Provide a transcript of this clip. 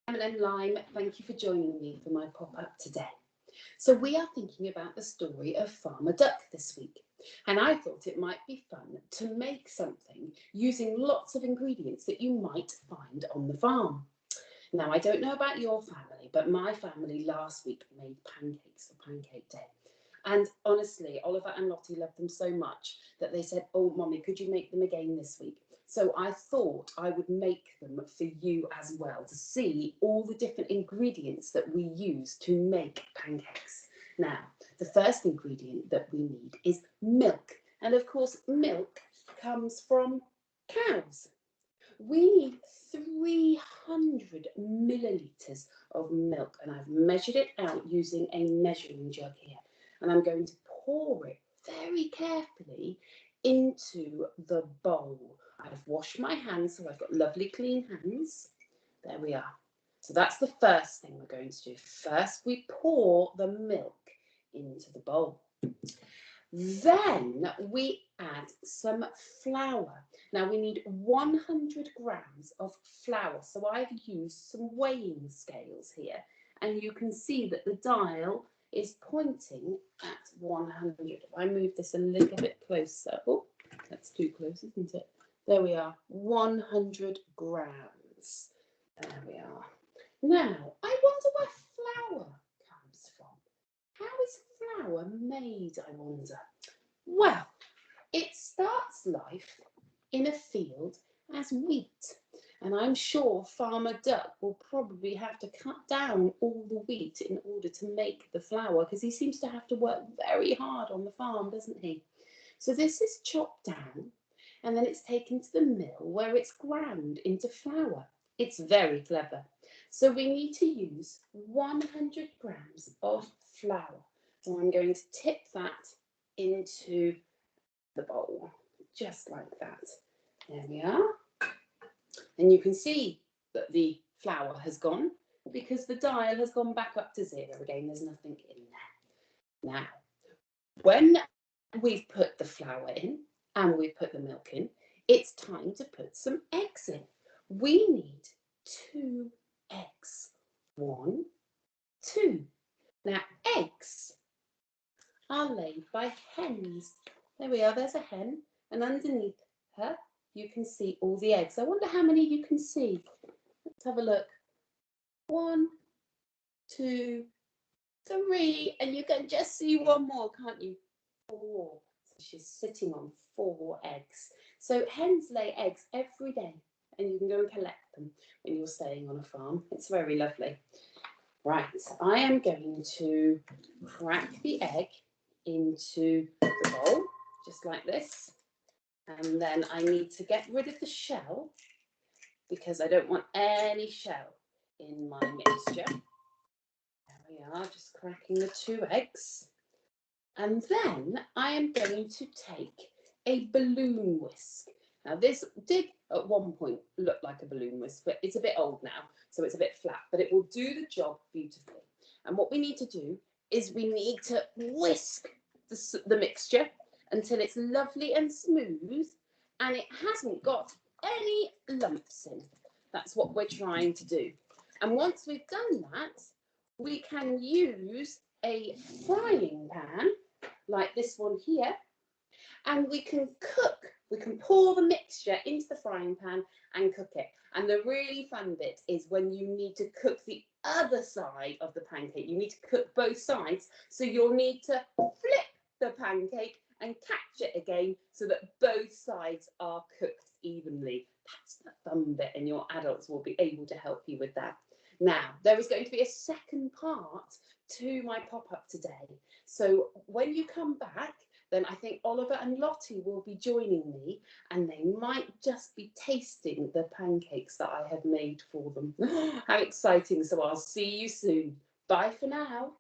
Lemon and Lime, thank you for joining me for my pop-up today. So we are thinking about the story of Farmer Duck this week, and I thought it might be fun to make something using lots of ingredients that you might find on the farm. Now, I don't know about your family, but my family last week made pancakes for Pancake Day. And honestly, Oliver and Lottie loved them so much that they said, "Oh, Mommy, could you make them again this week?" So I thought I would make them for you as well to see all the different ingredients that we use to make pancakes. Now, the first ingredient that we need is milk. And of course, milk comes from cows. We need 300 millilitres of milk, and I've measured it out using a measuring jug here. And I'm going to pour it very carefully into the bowl. I've washed my hands, so I've got lovely clean hands. There we are. So that's the first thing we're going to do. First, we pour the milk into the bowl. Then we add some flour. Now we need 100 grams of flour. So I've used some weighing scales here, and you can see that the dial is pointing at 100. If I move this a little bit closer, oh, that's too close, isn't it? There we are, 100 grams. There we are. Now, I wonder where flour comes from. How is flour made, I wonder? Well, it starts life in a field as wheat. And I'm sure Farmer Duck will probably have to cut down all the wheat in order to make the flour, because he seems to have to work very hard on the farm, doesn't he? So this is chopped down, and then it's taken to the mill where it's ground into flour. It's very clever. So we need to use 100 grams of flour. So I'm going to tip that into the bowl, just like that. There we are. And you can see that the flour has gone because the dial has gone back up to 0 again. There's nothing in there. Now, when we've put the flour in and we've put the milk in, it's time to put some eggs in. We need 2 eggs. 1, 2. Now, eggs are laid by hens. There we are, there's a hen, and underneath her you can see all the eggs. I wonder how many you can see. Let's have a look. 1, 2, 3, and you can just see one more, can't you? 4. So she's sitting on 4 eggs. So hens lay eggs every day, and you can go and collect them when you're staying on a farm. It's very lovely. Right, I am going to crack the egg into the bowl, just like this. And then I need to get rid of the shell because I don't want any shell in my mixture. There we are, just cracking the 2 eggs. And then I am going to take a balloon whisk. Now this did at one point look like a balloon whisk, but it's a bit old now, so it's a bit flat, but it will do the job beautifully. And what we need to do is we need to whisk the mixture until it's lovely and smooth and it hasn't got any lumps in. That's what we're trying to do. And once we've done that, we can use a frying pan like this one here, and we can pour the mixture into the frying pan and cook it. And the really fun bit is when you need to cook the other side of the pancake. You need to cook both sides, so you'll need to flip the pancake and catch it again so that both sides are cooked evenly. That's the fun bit, and your adults will be able to help you with that. Now, there is going to be a second part to my pop-up today. So when you come back, then I think Oliver and Lottie will be joining me, and they might just be tasting the pancakes that I have made for them. How exciting. So I'll see you soon. Bye for now.